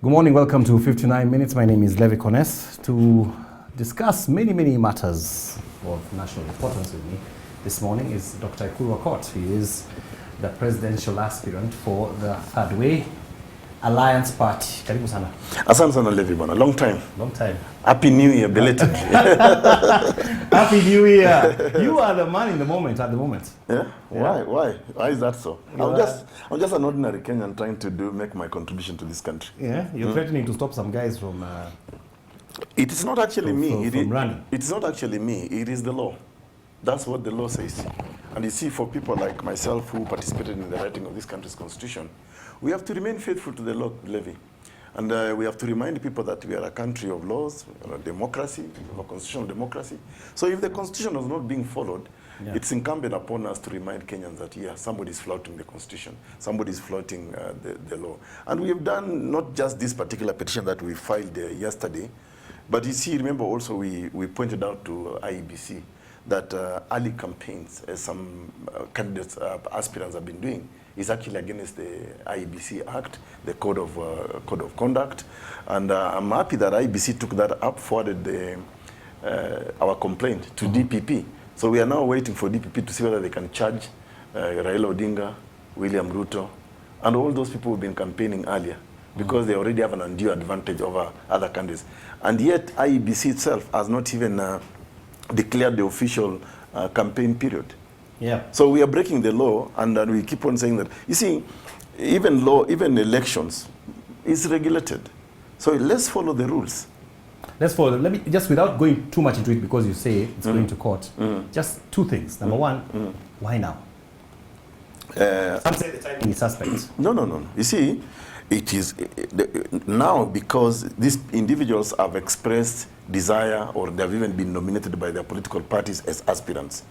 Good morning, welcome to 59 Minutes. My name is Levi Kones. To discuss many matters of national importance with me this morning is Dr. AUKOT. He is the presidential aspirant for the THIRDWAY Alliance Party. Karibu sana. Asante sana Levi bwana. Long time. Long time. Happy New Year belated. Happy New Year. You are the man in the moment at the moment. Yeah? Why is that so? I'm just an ordinary Kenyan trying to make my contribution to this country. Yeah, you're threatening to stop some guys from it is not actually me. From running. It is not actually me. It is the law. That's what the law says. And you see, for people like myself who participated in the writing of this country's constitution, we have to remain faithful to the law, Levi. And we have to remind people that we are a country of laws, a democracy, a constitutional democracy. So if the constitution is not being followed, it's incumbent upon us to remind Kenyans that, yeah, somebody is flouting the constitution, somebody is flouting the law. And we have done not just this particular petition that we filed yesterday, but you see, remember also we pointed out to IEBC that early campaigns, as some candidates, aspirants have been doing, is actually against the IEBC Act, the Code of Conduct. And I'm happy that IEBC took that up, forwarded our complaint to DPP. So we are now waiting for DPP to see whether they can charge Raila Odinga, William Ruto, and all those people who've been campaigning earlier, because they already have an undue advantage over other candidates. And yet IEBC itself has not even declared the official campaign period. Yeah. So we are breaking the law, and we keep on saying that. You see, even elections is regulated. So let's follow the rules. Let's follow. Let me just, without going too much into it, because you say it's going to court. Just two things. Number one, why now? Some say the timing is suspect. No. You see, it is now because these individuals have expressed desire, or they have even been nominated by their political parties as aspirants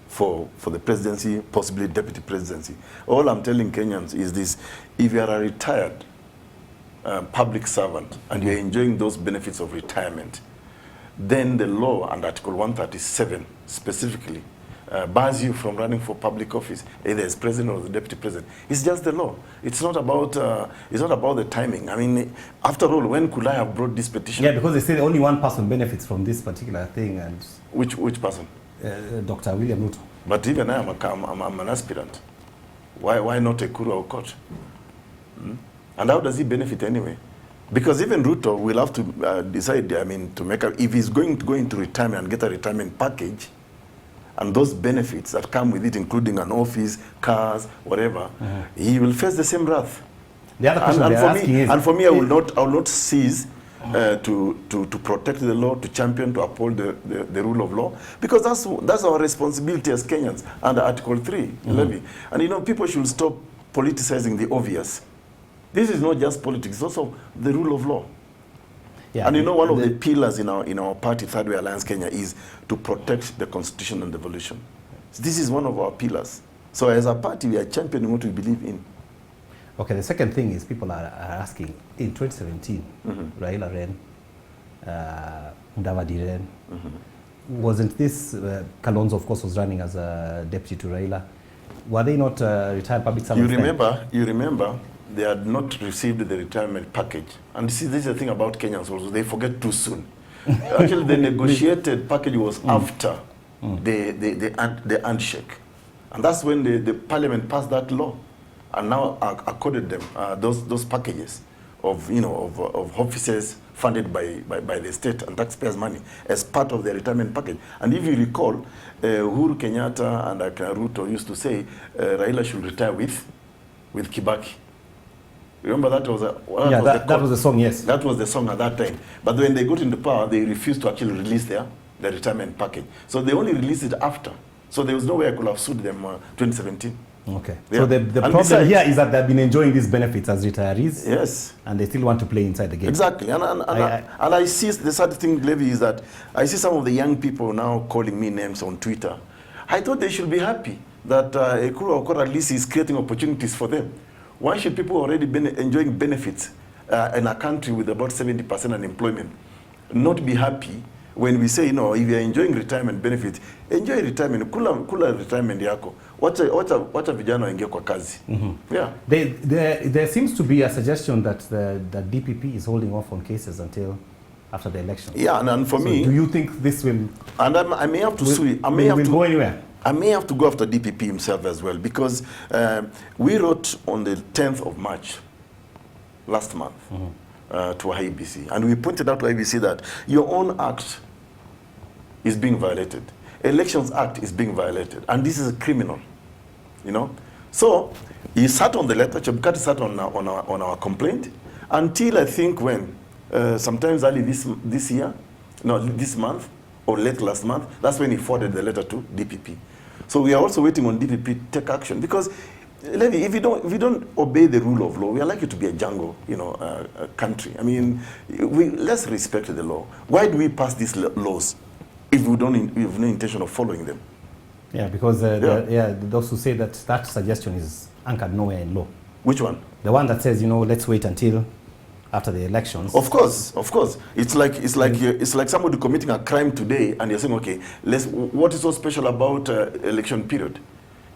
for the presidency, possibly deputy presidency. All I'm telling Kenyans is this: if you are a retired public servant and you're enjoying those benefits of retirement, then the law and Article 137 specifically bars you from running for public office, either as president or the deputy president. It's just the law. It's not about the timing. I mean, after all, when could I have brought this petition? Yeah, because they say only one person benefits from this particular thing, and which person? Dr. William Ruto. But even I'm an aspirant. Why not EKURU AUKOT? And how does he benefit anyway? Because even Ruto will have to decide, to make if he's going to go into retirement and get a retirement package, and those benefits that come with it, including an office, cars, whatever, he will face the same wrath. The other question and for me, I will not cease to protect the law, to champion, to uphold the rule of law, because that's our responsibility as Kenyans under Article 3, Levy. And people should stop politicizing the obvious. This is not just politics; it's also the rule of law. Yeah, and one of the pillars in our party, THIRDWAY Alliance Kenya, is to protect the constitution and devolution. This is one of our pillars. So as a party, we are championing what we believe in. Okay, the second thing is people are asking, in 2017, Raila ran, Mudavadi ran. Wasn't this, Kalonzo of course was running as a deputy to Raila. Were they not retired public servants? You remember, they had not received the retirement package. And see, this is the thing about Kenyans also, they forget too soon. Actually, the negotiated package was after the handshake. And that's when the parliament passed that law and now accorded them those packages of offices funded by the state and taxpayers' money as part of their retirement package. And if you recall, Uhuru Kenyatta and Ruto used to say Raila should retire with Kibaki. Remember that was that was the song, yes. That was the song at that time. But when they got into power, they refused to actually release their retirement package. So they only released it after. So there was no way I could have sued them 2017. Okay. Yeah. So the problem here is that they've been enjoying these benefits as retirees. Yes. And they still want to play inside the game. Exactly. And I see the sad thing, Levi, is that I see some of the young people now calling me names on Twitter. I thought they should be happy that EKURU AUKOT at least is creating opportunities for them. Why should people already be enjoying benefits in a country with about 70% unemployment not be happy when we say, if you're enjoying retirement benefit, enjoy retirement, kula retirement yako. Wacha vijana waingie kwa kazi. Yeah. There seems to be a suggestion that the DPP is holding off on cases until after the election. Yeah, and for me... Do you think this will... And I may have to sue... go anywhere? I may have to go after DPP himself as well, because we wrote on the 10th of March last month to IEBC, and we pointed out to IEBC that your own act is being violated. Elections Act is being violated, and this is a criminal, So he sat on the letter, Chebukati sat on our complaint, until I think when, sometimes early this year, no, this month, or late last month, that's when he forwarded the letter to DPP. So we are also waiting on DPP to take action, because Levi, if we don't obey the rule of law, we are likely to be a jungle, country. I mean, let's respect the law. Why do we pass these laws if we have no intention of following them? Yeah, because those who say that suggestion is anchored nowhere in law. Which one? The one that says, let's wait until after the elections. Of course. It's like somebody committing a crime today, and you're saying, okay, what is so special about election period?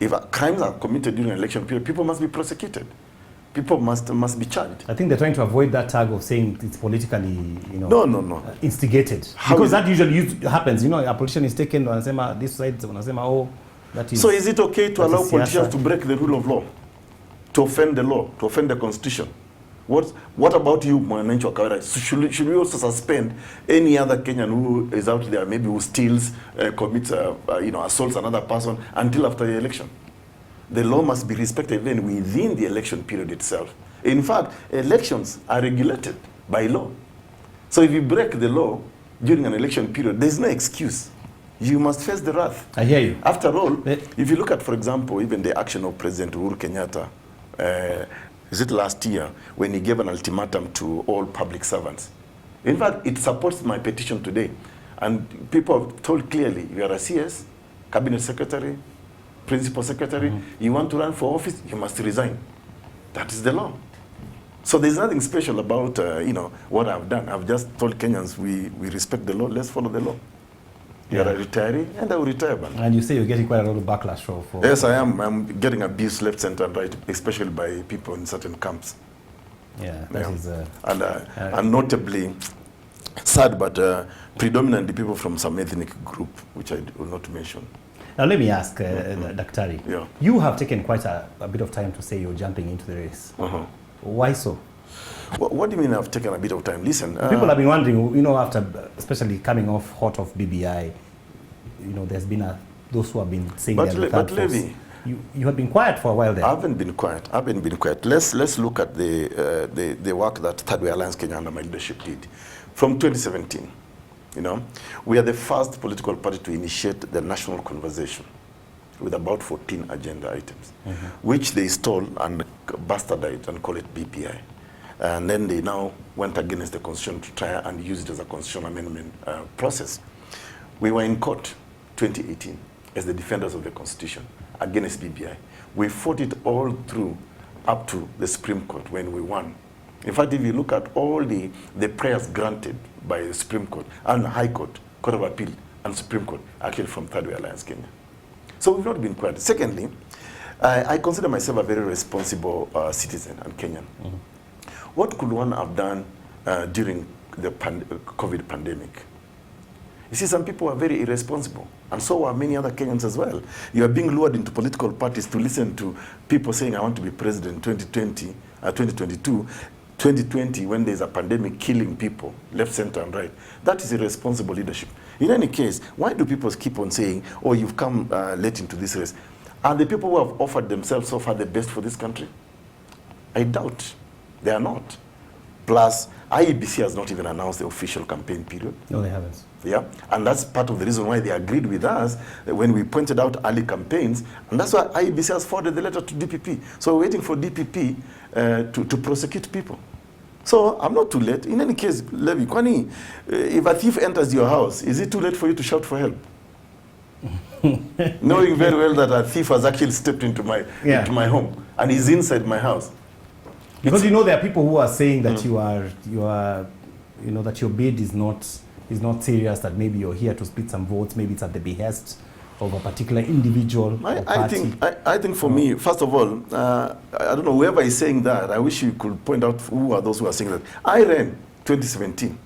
If crimes are committed during an election period, people must be prosecuted. People must be charged. I think they're trying to avoid that tag of saying it's politically, No. instigated. Because that usually happens. A politician is taken, wanasema this side, wanasema that is. So is it okay to allow politicians to break the rule of law, to offend the law, to offend the constitution? What about you, mwananchi wa kawaida? Should we also suspend any other Kenyan who is out there, maybe who steals, commits, assaults another person until after the election? The law must be respected even within the election period itself. In fact, elections are regulated by law. So if you break the law during an election period, there's no excuse. You must face the wrath. I hear you. After all, if you look at, for example, even the action of President Uhuru Kenyatta, is it last year, when he gave an ultimatum to all public servants? In fact, it supports my petition today. And people have told clearly, you are a CS, cabinet secretary, principal secretary, you want to run for office, you must resign. That is the law. So there's nothing special about, what I've done. I've just told Kenyans, we respect the law, let's follow the law. You're a retiree, and I will retire. And you say you're getting quite a lot of backlash for... Yes, I am. I'm getting abuse left, center, and right, especially by people in certain camps. Yeah, that is... And notably, sad, but predominantly people from some ethnic group, which I will not mention. Now let me ask, Daktari, you have taken quite a bit of time to say you're jumping into the race. Why so? What do you mean I've taken a bit of time? Listen. People have been wondering, after, especially coming off hot of BBI, there's been those who have been saying that. But Levi, you have been quiet for a while there. I haven't been quiet. Let's look at the work that THIRDWAY Alliance Kenya under my leadership did. From 2017, we are the first political party to initiate the national conversation with about 14 agenda items, which they stole and bastardized and call it BPI. And then they now went against the constitution to try and use it as a constitutional amendment process. We were in court 2018 as the defenders of the constitution against BBI. We fought it all through up to the Supreme Court when we won. In fact, if you look at all the prayers granted by the Supreme Court and the High Court, Court of Appeal, and Supreme Court, actually from THIRDWAY Alliance Kenya. So we've not been quiet. Secondly, I consider myself a very responsible citizen and Kenyan. What could one have done during the COVID pandemic? You see, some people are very irresponsible, and so are many other Kenyans as well. You are being lured into political parties to listen to people saying, I want to be president 2020, 2022, 2020, when there's a pandemic killing people, left, center, and right. That is irresponsible leadership. In any case, why do people keep on saying, oh, you've come late into this race? Are the people who have offered themselves so far the best for this country? I doubt. They are not. Plus, IEBC has not even announced the official campaign period. No, they haven't. Yeah, and that's part of the reason why they agreed with us when we pointed out early campaigns, and that's why IEBC has forwarded the letter to DPP. So we're waiting for DPP to prosecute people. So I'm not too late. In any case, Levi, Kwani, if a thief enters your house, is it too late for you to shout for help? Knowing very well that a thief has actually stepped into my home and is inside my house. Because there are people who are saying that you are that your bid is not is not serious, that maybe you're here to split some votes, maybe it's at the behest of a particular individual or party? I think for me, first of all, I don't know, whoever is saying that, I wish you could point out who are those who are saying that. I ran 2017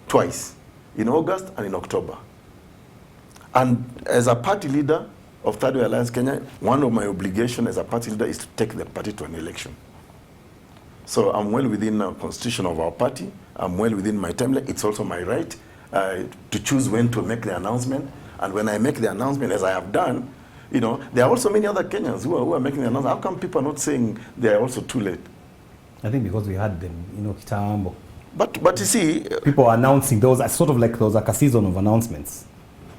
twice, in August and in October. And as a party leader of Thirdway Alliance Kenya, one of my obligations as a party leader is to take the party to an election. So I'm well within the constitution of our party. I'm well within my timeline. It's also my right to choose when to make the announcement. And when I make the announcement, as I have done, you know, there are also many other Kenyans who are making the announcement. How come people are not saying they are also too late? I think because we had them, you know, kitambo. But you see, people are announcing those, sort of like those, like a season of announcements.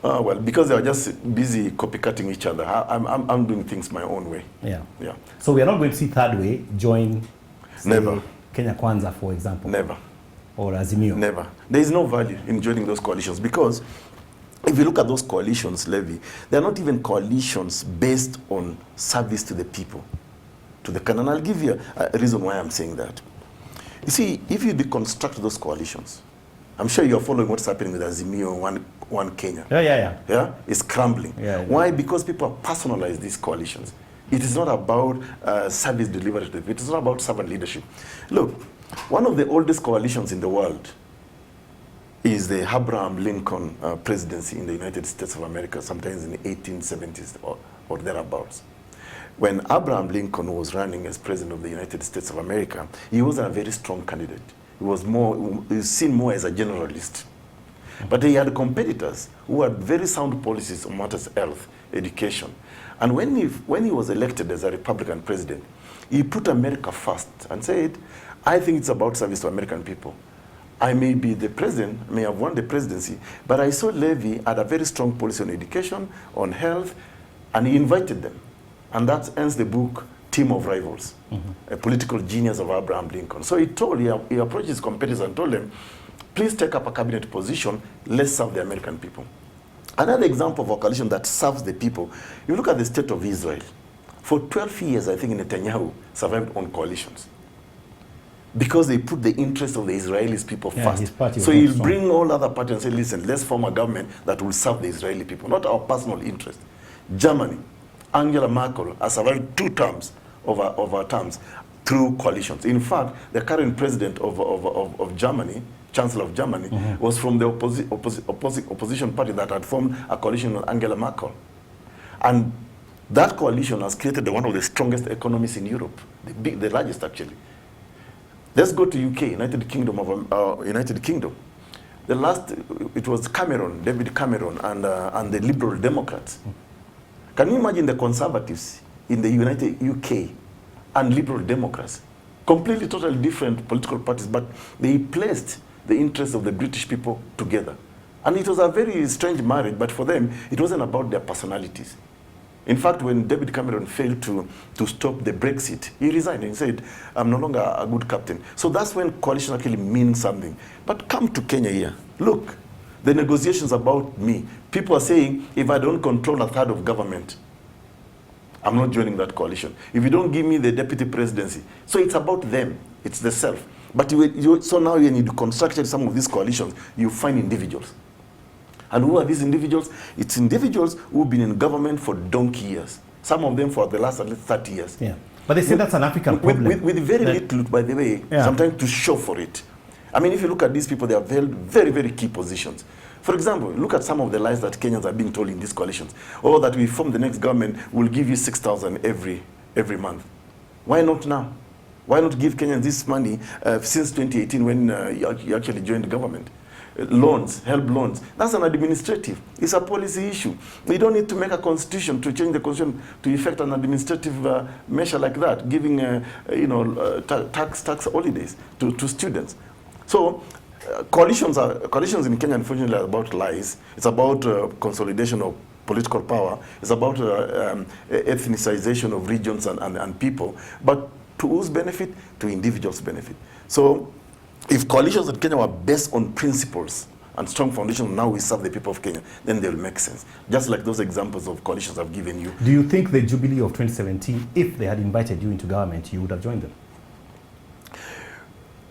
Well, because they are just busy copycatting each other. I'm doing things my own way. Yeah. Yeah. So we are not going to see Thirdway join, say, Never. Kenya Kwanza, for example. Never. Or Azimio. Never. There is no value in joining those coalitions, because if you look at those coalitions, Levy, they are not even coalitions based on service to the people, to the country. And I'll give you a reason why I'm saying that. You see, if you deconstruct those coalitions, I'm sure you're following what's happening with Azimio, one Kenya. Yeah? It's crumbling. Yeah. Why? Because people have personalized these coalitions. It is not about service delivery. It is not about servant leadership. Look, one of the oldest coalitions in the world is the Abraham Lincoln presidency in the United States of America, sometimes in the 1870s or thereabouts. When Abraham Lincoln was running as president of the United States of America, he wasn't a very strong candidate. He was seen more as a generalist. But he had competitors who had very sound policies on matters of health, education. And when he was elected as a Republican president, he put America first and said, I think it's about service to American people. I may be the president, may have won the presidency, but I saw Levy had a very strong policy on education, on health, and he invited them. And that ends the book, Team of Rivals, a political genius of Abraham Lincoln. So he approached his competitors and told them, please take up a cabinet position, let's serve the American people. Another example of a coalition that serves the people, you look at the state of Israel. For 12 years, I think Netanyahu survived on coalitions, because they put the interests of the Israeli people first. So he'll bring all other parties and say, listen, let's form a government that will serve the Israeli people, not our personal interest. Germany, Angela Merkel has survived 2 terms of her terms through coalitions. In fact, the current president of Germany, Chancellor of Germany, was from the opposition party that had formed a coalition with Angela Merkel. And that coalition has created one of the strongest economies in Europe, the largest actually. Let's go to UK, United Kingdom. The last, it was Cameron, David Cameron, and the Liberal Democrats. Can you imagine the Conservatives in the United UK and Liberal Democrats? Completely, totally different political parties, but they placed the interests of the British people together. And it was a very strange marriage, but for them, it wasn't about their personalities. In fact, when David Cameron failed to stop the Brexit, he resigned and said, I'm no longer a good captain. So that's when coalition actually means something. But come to Kenya here. Look, the negotiations about me. People are saying, if I don't control a third of government, I'm not joining that coalition. If you don't give me the deputy presidency. So it's about them. It's the self. But so now when you construct some of these coalitions, you find individuals. And who are these individuals? It's individuals who've been in government for donkey years. Some of them for the last at least 30 years. Yeah. But they say that's an African problem. With very little, by the way, sometimes to show for it. I mean, if you look at these people, they have held very, very key positions. For example, look at some of the lies that Kenyans are being told in these coalitions. Or that we form the next government, we'll give you 6,000 every month. Why not now? Why not give Kenyans this money since 2018 when you actually joined the government? Loans, help loans. That's an administrative. It's a policy issue. We don't need to make a constitution to change the constitution to effect an administrative measure like that, giving tax holidays to students. So coalitions in Kenya, unfortunately, are about lies. It's about consolidation of political power. It's about ethnicization of regions and people. But to whose benefit? To individuals' benefit. So if coalitions in Kenya were based on principles and strong foundation, now we serve the people of Kenya, then they will make sense. Just like those examples of coalitions I've given you. Do you think the Jubilee of 2017, if they had invited you into government, you would have joined them?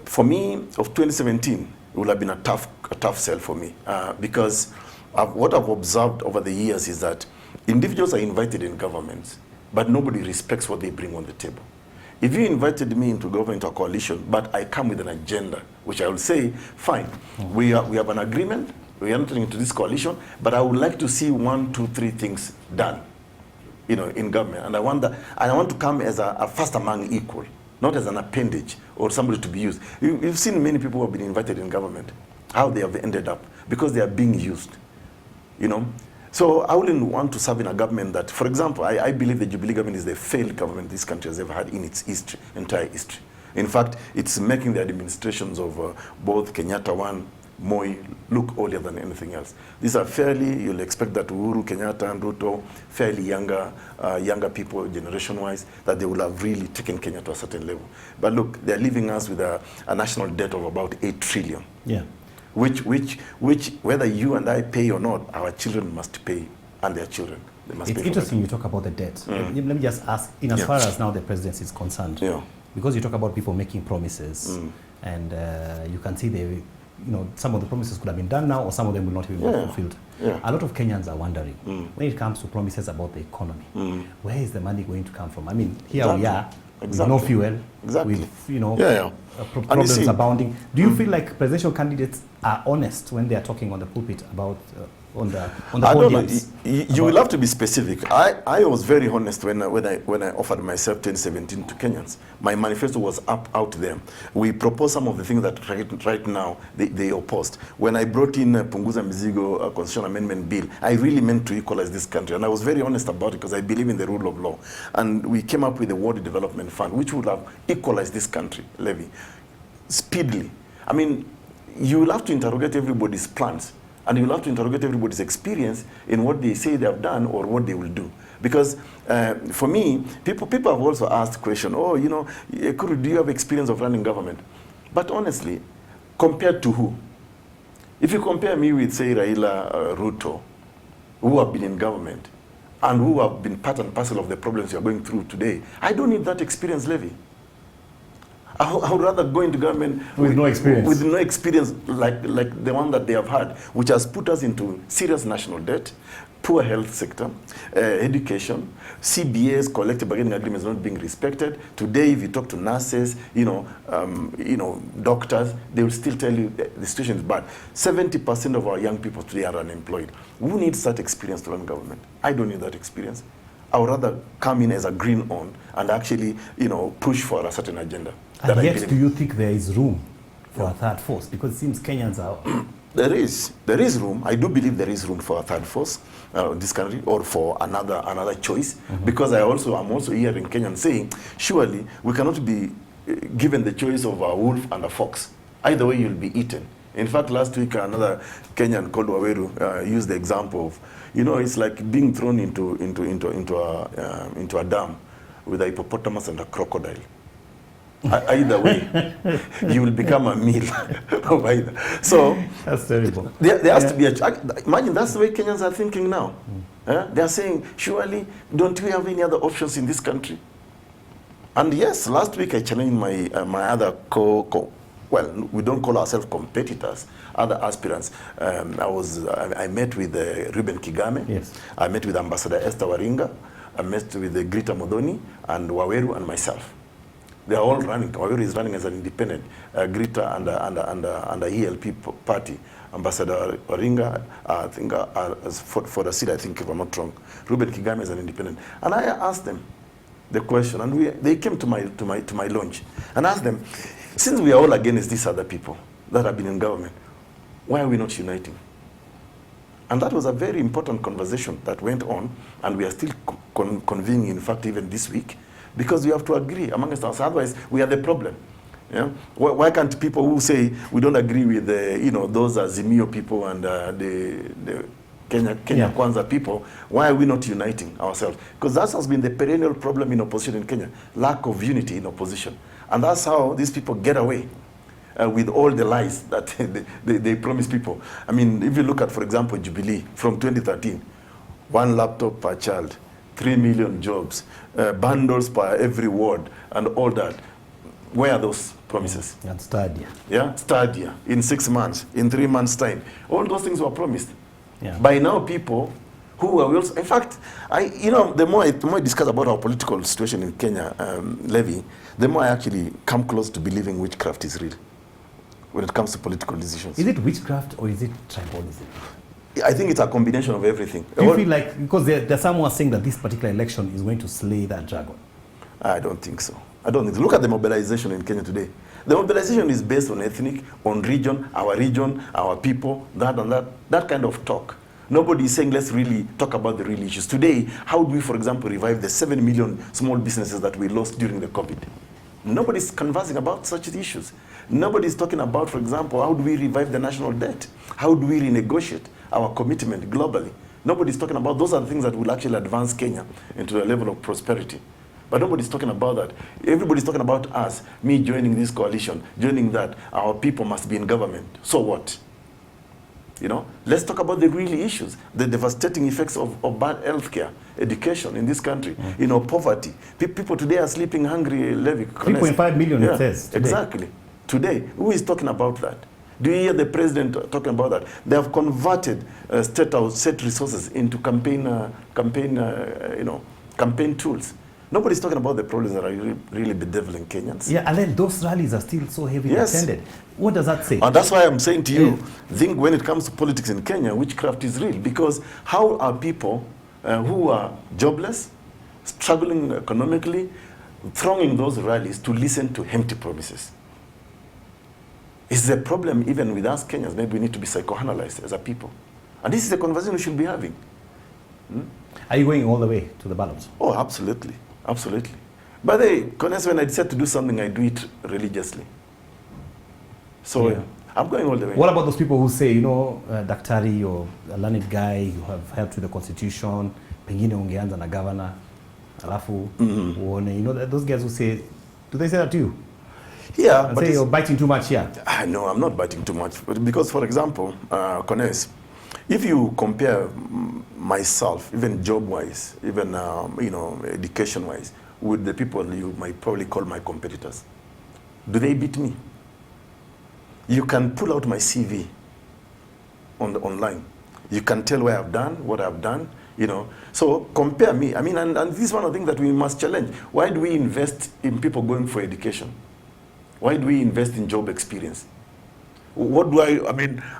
For me, of 2017, would have been a tough sell for me because what I've observed over the years is that individuals are invited in governments, but nobody respects what they bring on the table. If you invited me into government or coalition, but I come with an agenda, which I will say, fine, we have an agreement, we are entering into this coalition, but I would like to see 1, 2, 3 things done, in government. And I want to come as a first among equal, not as an appendage or somebody to be used. You've seen many people who have been invited in government, how they have ended up, because they are being used, So I wouldn't want to serve in a government that, for example, I believe the Jubilee government is the failed government this country has ever had in its entire history. In fact, it's making the administrations of both Kenyatta 1, Moi, look older than anything else. These are fairly, you'll expect that Uhuru, Kenyatta, and Ruto, fairly younger people, generation-wise, that they will have really taken Kenya to a certain level. But look, they're leaving us with a national debt of about 8 trillion. Yeah. Which, whether you and I pay or not, our children must pay, and their children. They must pay. It's interesting you talk about the debt. Let me just ask, in as far as now the presidency is concerned, because you talk about people making promises, and you can see some of the promises could have been done now, or some of them will not even be fulfilled. A lot of Kenyans are wondering, when it comes to promises about the economy, where is the money going to come from? I mean, here we are, with no fuel, with problems abounding. Do you feel like presidential candidates are honest when they are talking on the pulpit about on the podiums? You will have to be specific. I was very honest when I offered myself 2017 to Kenyans. My manifesto was out there. We proposed some of the things that right now they opposed. When I brought in Punguza Mizigo Constitutional Amendment Bill, I really meant to equalize this country, and I was very honest about it because I believe in the rule of law. And we came up with the World Development Fund, which would have equalized this country, Levy, speedily. I mean, you will have to interrogate everybody's plans, and you will have to interrogate everybody's experience in what they say they have done or what they will do. Because for me, people have also asked the question, EKURU, do you have experience of running government? But honestly, compared to who? If you compare me with, say, Raila Ruto, who have been in government, and who have been part and parcel of the problems you are going through today, I don't need that experience, Levy. I would rather go into government with no experience. With no experience like the one that they have had, which has put us into serious national debt, poor health sector, education, CBA's collective bargaining agreements not being respected. Today, if you talk to nurses, doctors, they will still tell you the situation is bad. 70% of our young people today are unemployed. Who needs that experience to run government? I don't need that experience. I would rather come in as a green on and actually, push for a certain agenda. And yet, do you think there is room for a third force? Because it seems Kenyans are... There is room. I do believe there is room for a third force in this country, or for another choice. Because I'm also hearing Kenyans saying, surely we cannot be given the choice of a wolf and a fox. Either way, you'll be eaten. In fact, last week, another Kenyan called Waweru used the example of, it's like being thrown into a dam with a hippopotamus and a crocodile. Either way, you will become a meal of either. So that's terrible. There has to be imagine that's the way Kenyans are thinking now. They are saying, surely, don't we have any other options in this country? And yes, last week I challenged my other well, we don't call ourselves competitors, other aspirants. I met with Ruben Kigame. Yes. I met with Ambassador Esther Waringa. I met with Grita Modoni and Waweru and myself. They are all running. Waweru is running as an independent. Grita and the ELP party. Ambassador Waringa, I think, for the seat, I think, if I'm not wrong. Ruben Kigame is an independent. And I asked them the question, and they came to my launch, and asked them, since we are all against these other people that have been in government, why are we not uniting? And that was a very important conversation that went on, and we are still convening, in fact, even this week, because we have to agree amongst us. Otherwise, we are the problem. Why can't people who say we don't agree with those Azimio people and the Kenya Kwanza people, why are we not uniting ourselves? Because that has been the perennial problem in opposition in Kenya, lack of unity in opposition. And that's how these people get away with all the lies that they promise people. I mean, if you look at, for example, Jubilee from 2013, 1 laptop per child, 3 million jobs, bundles per every ward, and all that. Where are those? promises. And Stadia. Yeah, Stadia, in 6 months, in 3 months' time. All those things were promised. Yeah. By now, people who are also, in fact, the more I discuss about our political situation in Kenya, Levy, the more I actually come close to believing witchcraft is real when it comes to political decisions. Is it witchcraft or is it tribalism? I think it's a combination of everything. Do you feel like, because there's someone saying that this particular election is going to slay that dragon? I don't think so. I don't think so. Look at the mobilization in Kenya today. The mobilization is based on ethnic, on region, our people, that and that, that kind of talk. Nobody is saying, let's really talk about the real issues. Today, how do we, for example, revive the 7 million small businesses that we lost during the COVID? Nobody's conversing about such issues. Nobody's talking about, for example, how do we revive the national debt? How do we renegotiate our commitment globally? Nobody's talking about, those are the things that will actually advance Kenya into a level of prosperity. But nobody's talking about that. Everybody's talking about us, me joining this coalition, joining that. Our people must be in government. So what? Let's talk about the real issues, the devastating effects of bad healthcare, education in this country, poverty. People today are sleeping hungry, Levy. 3.5 million, it says. Today. Exactly. Today, who is talking about that? Do you hear the president talking about that? They have converted state resources into campaign tools. Nobody's talking about the problems that are really bedeviling Kenyans. Yeah, and then those rallies are still so heavily attended. What does that say? And that's why I'm saying to you, think when it comes to politics in Kenya, witchcraft is real. Because how are people who are jobless, struggling economically, thronging those rallies to listen to empty promises? Is the problem even with us Kenyans? Maybe we need to be psychoanalyzed as a people. And this is a conversation we should be having. Are you going all the way to the ballots? Oh, absolutely. Absolutely. By the way, when I decide to do something, I do it religiously. So I'm going all the way. What about those people who say, daktari, you're a learned guy, you have helped with the constitution, pengine ungeanza na governor, alafu uone, those guys who say, do they say that to you? Yeah. And say you're biting too much here? No, I'm not biting too much. Because, for example, Kones, if you compare myself, even job-wise, even education-wise, with the people you might probably call my competitors, do they beat me? You can pull out my CV online. You can tell where I've done, what I've done, So compare me. I mean, and this is one of the things that we must challenge. Why do we invest in people going for education? Why do we invest in job experience? What do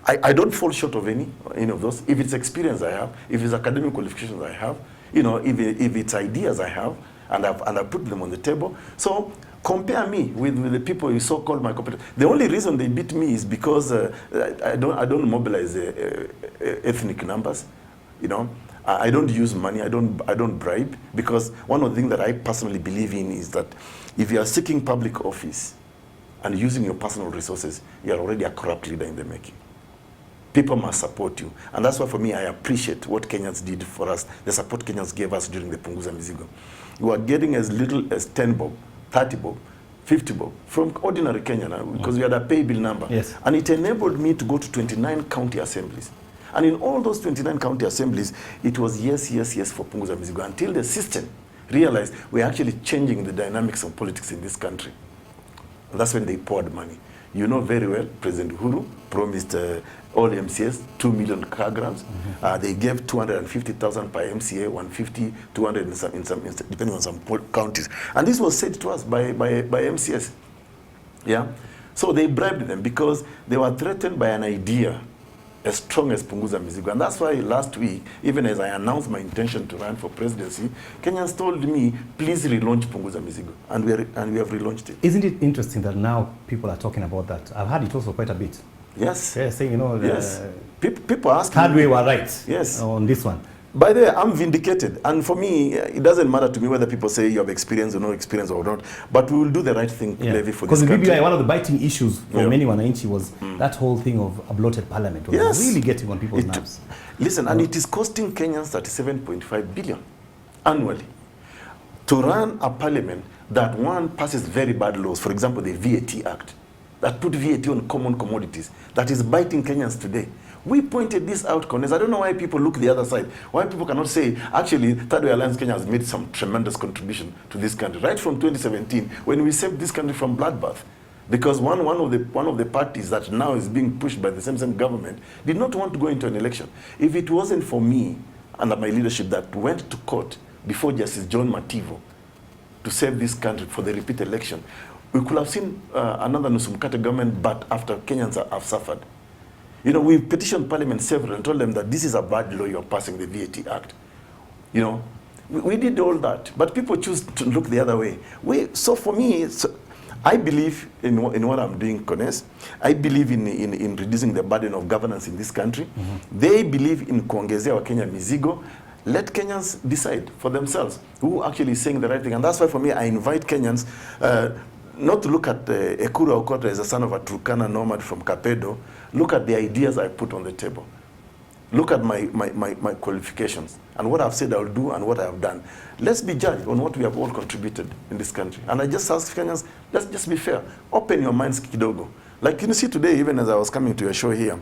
I don't fall short of any of those. If it's experience I have, if it's academic qualifications I have, if it's ideas I have, and I put them on the table. So compare me with the people you so-called my competitors. The only reason they beat me is because I don't mobilize ethnic numbers. I don't use money. I don't bribe, because one of the things that I personally believe in is that if you are seeking public office and using your personal resources, you are already a corrupt leader in the making. People must support you. And that's why, for me, I appreciate what Kenyans did for us, the support Kenyans gave us during the Punguza Mizigo. We were getting as little as 10 bob, 30 bob, 50 bob from ordinary Kenyan, because we had a pay bill number. Yes. And it enabled me to go to 29 county assemblies. And in all those 29 county assemblies, it was yes, yes, yes for Punguza Mizigo, until the system realized we're actually changing the dynamics of politics in this country. And that's when they poured money. You know very well, President EKURU promised all MCAs 2 million car grants. They gave 250,000 per MCA, 150, 200 in some, depending on some counties. And this was said to us by MCAs. Yeah? So they bribed them because they were threatened by an idea as strong as Punguza Mizigo. And that's why last week, even as I announced my intention to run for presidency, Kenyans told me, please relaunch Punguza Mizigo. And we have relaunched it. Isn't it interesting that now people are talking about that? I've heard it also quite a bit. Yes. Yeah, saying, yes. People ask THIRDWAY were right. Yes. On this one. By the way, I'm vindicated. And for me, it doesn't matter to me whether people say you have experience or no experience or not. But we will do the right thing, Levy, for this country. Because the BBI, one of the biting issues for many Wananchi was that whole thing of a bloated parliament. Was really getting on people's nerves. Listen, and it is costing Kenyans 37.5 billion annually to run a parliament that, one, passes very bad laws. For example, the VAT Act, that put VAT on common commodities, that is biting Kenyans today. We pointed this out, Connors. I don't know why people look the other side. Why people cannot say, actually, Thirdway Alliance Kenya has made some tremendous contribution to this country. Right from 2017, when we saved this country from bloodbath. Because one of the parties that now is being pushed by the same government did not want to go into an election. If it wasn't for me under my leadership that went to court before Justice John Mativo to save this country for the repeat election, we could have seen another Nusumkate government, but after Kenyans have suffered. You know, we petitioned Parliament several and told them that this is a bad law, you're passing the VAT Act. You know, we did all that, but people choose to look the other way. So for me, I believe in what I'm doing, Kones. I believe in reducing the burden of governance in this country. They believe in kuongezea wa Kenya mizigo. Let Kenyans decide for themselves who actually is saying the right thing. And that's why for me, I invite Kenyans not to look at EKURU AUKOT as a son of a Turkana nomad from Kapedo. Look at the ideas I put on the table. Look at my qualifications and what I've said I'll do and what I have done. Let's be judged on what we have all contributed in this country. And I just ask Kenyans, let's just be fair. Open your minds kidogo. Like you see today, even as I was coming to your show here,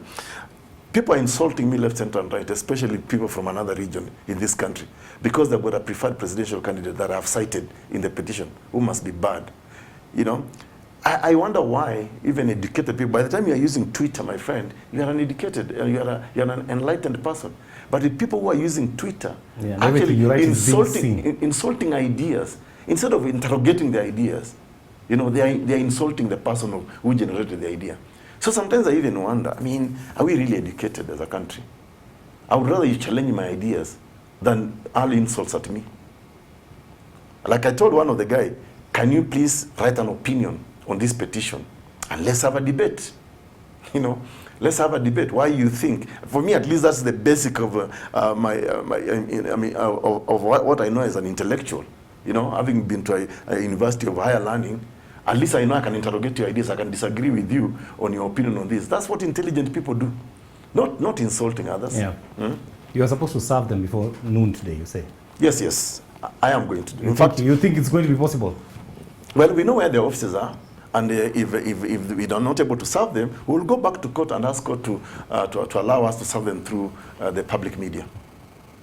people are insulting me left, center, and right, especially people from another region in this country, because they've got a preferred presidential candidate that I've cited in the petition, who must be bad. You know, I wonder why even educated people, by the time you are using Twitter, my friend, you are an educated, you're an enlightened person. But the people who are using Twitter, actually insulting ideas, instead of interrogating the ideas, you know, they are insulting the person who generated the idea. So sometimes I even wonder, I mean, are we really educated as a country? I would rather you challenge my ideas than all insults at me. Like I told one of the guy, can you please write an opinion on this petition and let's have a debate? You know, let's have a debate. Why you think? For me, at least, that's the basic of of what I know as an intellectual. You know, having been to a university of higher learning, at least I know I can interrogate your ideas. I can disagree with you on your opinion on this. That's what intelligent people do, not insulting others. Yeah. You are supposed to serve them before noon today, you say? Yes, yes. I am going to do. In fact, you think it's going to be possible? Well, we know where the offices are. And if we are not able to serve them, we will go back to court and ask court to allow us to serve them through the public media.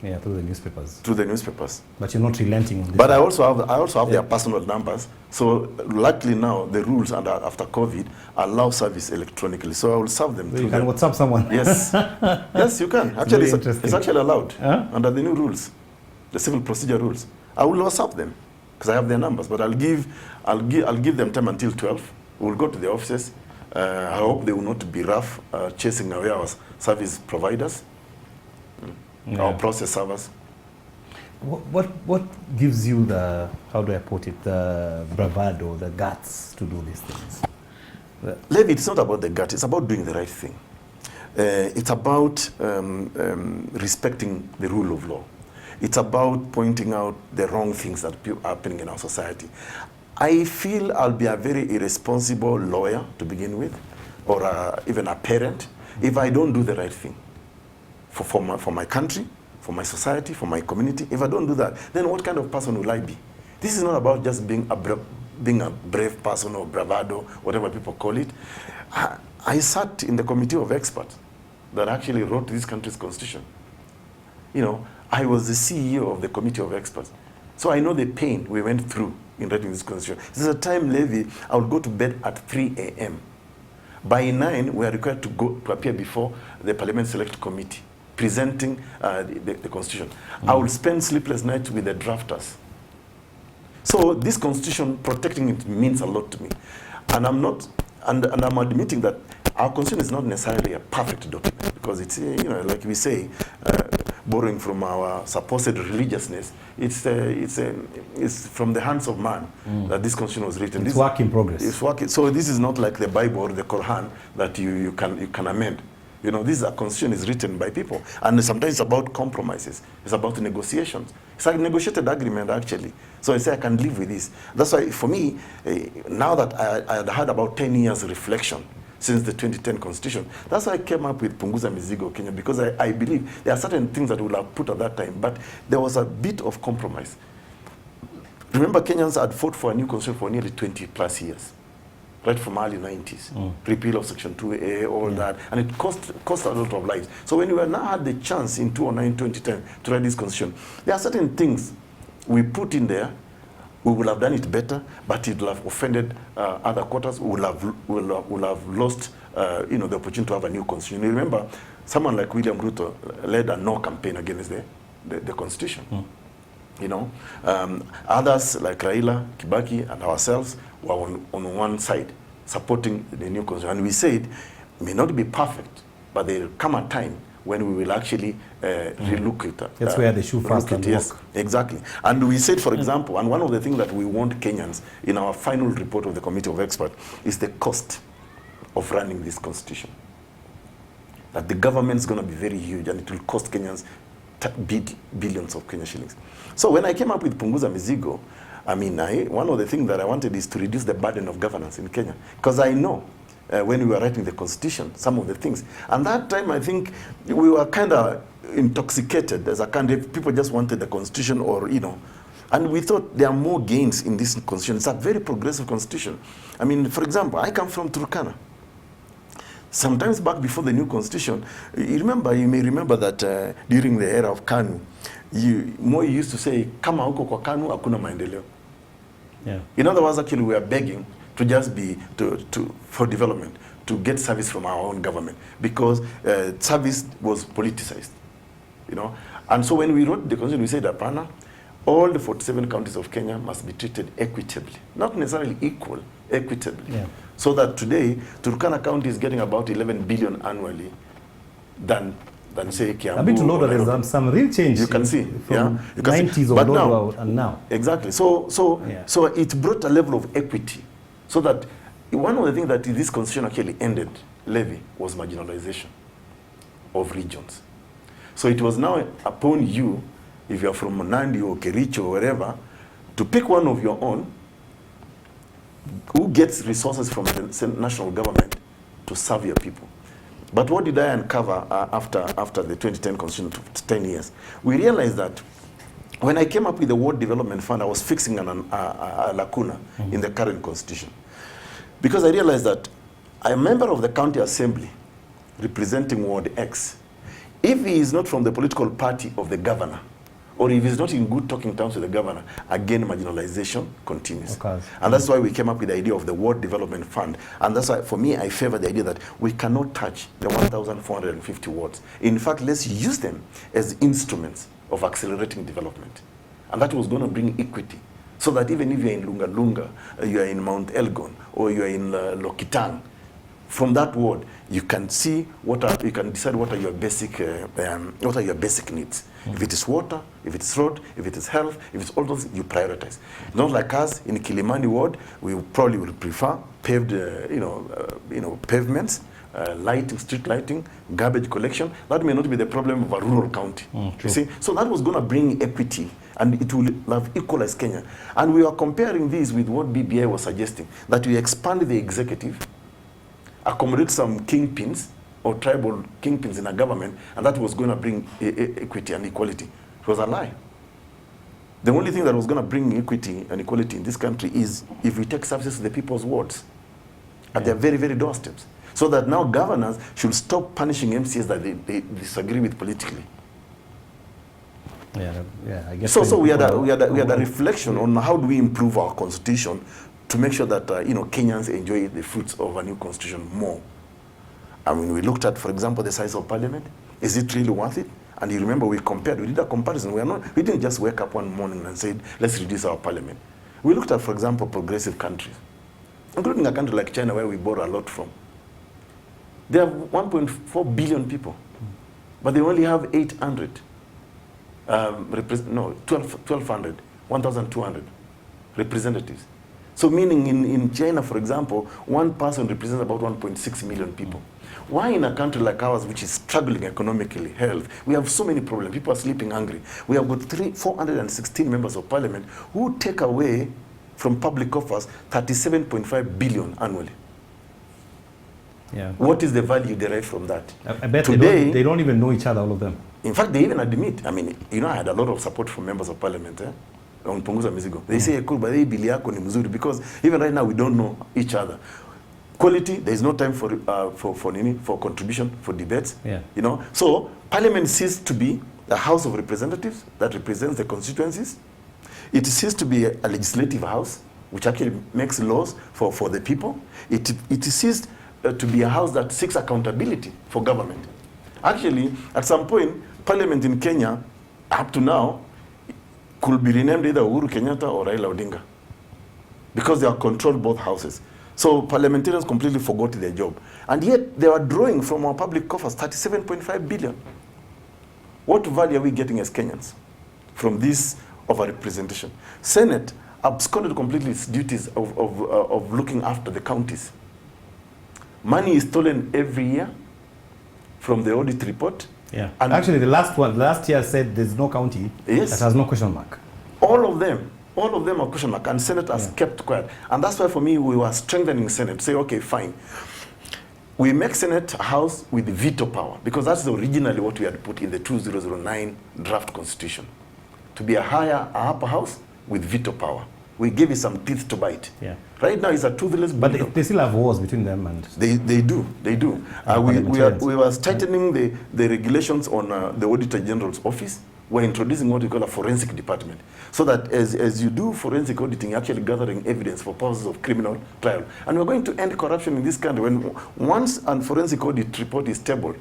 Yeah, through the newspapers. Through the newspapers. But you're not relenting on this. But I also have their personal numbers. So luckily now the rules after COVID allow service electronically. So I will serve them. So you can WhatsApp someone. Yes, yes, you can. Actually, it's actually allowed under the new rules, the civil procedure rules. I will WhatsApp them because I have their numbers. But I'll give them time until 12. We'll go to the offices. I hope they will not be rough chasing away our service providers. Our process servers. What gives you the, how do I put it, the bravado, the guts to do these things? Levi, it's not about the gut, it's about doing the right thing. It's about respecting the rule of law. It's about pointing out the wrong things that are happening in our society. I feel I'll be a very irresponsible lawyer to begin with, or even a parent, if I don't do the right thing. For my country, for my society, for my community. If I don't do that, then what kind of person will I be? This is not about just being a brave person or bravado, whatever people call it. I sat in the committee of experts that actually wrote this country's constitution. You know, I was the CEO of the committee of experts. So I know the pain we went through in writing this constitution. There's a time, Levi, I would go to bed at 3 a.m. By 9, we are required to appear before the Parliament Select Committee, presenting the constitution. I will spend sleepless nights with the drafters. So this constitution, protecting it means a lot to me. And I'm admitting that our constitution is not necessarily a perfect document, because it's, you know, like we say, borrowing from our supposed religiousness, it's from the hands of man that this constitution was written. It's work in progress. It's working. So this is not like the Bible or the Quran that you can amend. You know, this constitution is written by people. And sometimes it's about compromises. It's about negotiations. It's like a negotiated agreement, actually. So I say I can live with this. That's why, for me, now that I had had about 10 years reflection since the 2010 constitution, that's why I came up with Punguza Mizigo Kenya, because I believe there are certain things that we would have put at that time, but there was a bit of compromise. Remember, Kenyans had fought for a new constitution for nearly 20 plus years. Right from early 90s, repeal of Section 2A, all that, and it cost a lot of lives. So when we now had the chance in 2009, 2010 to write this constitution, there are certain things we put in there we will have done it better, but it will have offended other quarters. We will have lost the opportunity to have a new constitution. You remember, someone like William Ruto led a no campaign against the constitution. Others like Raila, Kibaki, and ourselves were on one side supporting the new constitution. And we said, it may not be perfect, but there will come a time when we will actually relook it. That's where the shoe first and yes, walk. Exactly. And we said, for example, and one of the things that we want Kenyans in our final report of the Committee of Experts is the cost of running this constitution. That the government is going to be very huge and it will cost Kenyans billions of Kenya shillings. So when I came up with Punguza Mizigo, one of the things that I wanted is to reduce the burden of governance in Kenya. Because I know when we were writing the constitution, some of the things. And that time, I think we were kind of intoxicated as a country. People just wanted the constitution and we thought there are more gains in this constitution. It's a very progressive constitution. For example, I come from Turkana. Sometimes back before the new constitution, you may remember that during the era of KANU, Moi used to say, kama huko kwa KANU, hakuna maendeleo. Yeah. In other words, actually, we are begging to just be, for development, to get service from our own government, because service was politicized, And so when we wrote the constitution, we said, Apana, all the 47 counties of Kenya must be treated equitably, not necessarily equal, equitably. Yeah. So that today, Turkana County is getting about 11 billion annually than say Kiambu. A bit to know that there's some real change. You can see, from You can 90s see. or But now, and now. Exactly. So it brought a level of equity, so that one of the things that this constitution actually ended, Levy, was marginalization of regions. So it was now upon you, if you are from Nandi or Kericho or wherever, to pick one of your own who gets resources from the national government to serve your people. But what did I uncover after the 2010 constitution, 10 years? We realized that when I came up with the Ward Development Fund, I was fixing a lacuna in the current constitution. Because I realized that a member of the county assembly representing Ward X, if he is not from the political party of the governor, or if he's not in good talking terms with the governor, again, marginalization continues. And that's why we came up with the idea of the Ward Development Fund. And that's why, for me, I favor the idea that we cannot touch the 1,450 wards. In fact, let's use them as instruments of accelerating development. And that was going to bring equity. So that even if you're in Lunga Lunga, you're in Mount Elgon, or you're in Lokitang, from that ward, you can see you can decide what are your basic needs. If it is water, if it is road, if it is health, if it's all those, you prioritize. Not like us in Kilimani ward, we probably will prefer paved, pavements, lighting, street lighting, garbage collection. That may not be the problem of a rural county. You see, so that was going to bring equity, and it will have equalized Kenya. And we are comparing this with what BBI was suggesting, that we expand the executive, accommodate some kingpins or tribal kingpins in a government, and that was going to bring equity and equality. It was a lie. The only thing that was going to bring equity and equality in this country is if we take services to the people's wards at their very, very doorsteps. So that now governors should stop punishing MCs that they disagree with politically. I guess so we had a reflection on how do we improve our constitution to make sure that Kenyans enjoy the fruits of a new constitution more. We looked at, for example, the size of parliament. Is it really worth it? And you remember we did a comparison. We didn't just wake up one morning and say, let's reduce our parliament. We looked at, for example, progressive countries, including a country like China, where we borrow a lot from. They have 1.4 billion people, but they only have 800, 1,200 representatives. So meaning in China, for example, one person represents about 1.6 million people. Why in a country like ours, which is struggling economically, health, we have so many problems, people are sleeping hungry. We have got 416 members of parliament who take away from public coffers 37.5 billion annually. Yeah. What is the value derived from that? I bet today, they don't even know each other, all of them. In fact, they even admit, I had a lot of support from members of parliament, on Punguza Mizigo. They say, EKURU, but they bili yako ni mzuri, because even right now we don't know each other. Quality, there is no time for contribution, for debates. Yeah. So parliament ceased to be the House of Representatives that represents the constituencies. It ceased to be a legislative house, which actually makes laws for the people. It ceased to be a house that seeks accountability for government. Actually, at some point, Parliament in Kenya, up to now, could be renamed either Uhuru Kenyatta or Raila Odinga, because they are controlled both houses. So parliamentarians completely forgot their job. And yet, they are drawing from our public coffers 37.5 billion. What value are we getting as Kenyans from this overrepresentation? Senate absconded completely its duties of looking after the counties. Money is stolen every year from the audit report. Yeah. And actually, last year said there's no county that has no question mark. All of them are question mark, and Senate has kept quiet. And that's why, for me, we were strengthening Senate. Say, okay, fine. We make Senate a house with veto power, because that's originally what we had put in the 2009 draft constitution, to be a upper house with veto power. We gave it some teeth to bite. Yeah. Right now, it's a toothless bulldog. But they still have wars between them, and they do. We were tightening the regulations on the Auditor General's office. We're introducing what we call a forensic department, so that as you do forensic auditing, you're actually gathering evidence for purposes of criminal trial. And we're going to end corruption in this country. Once a forensic audit report is tabled,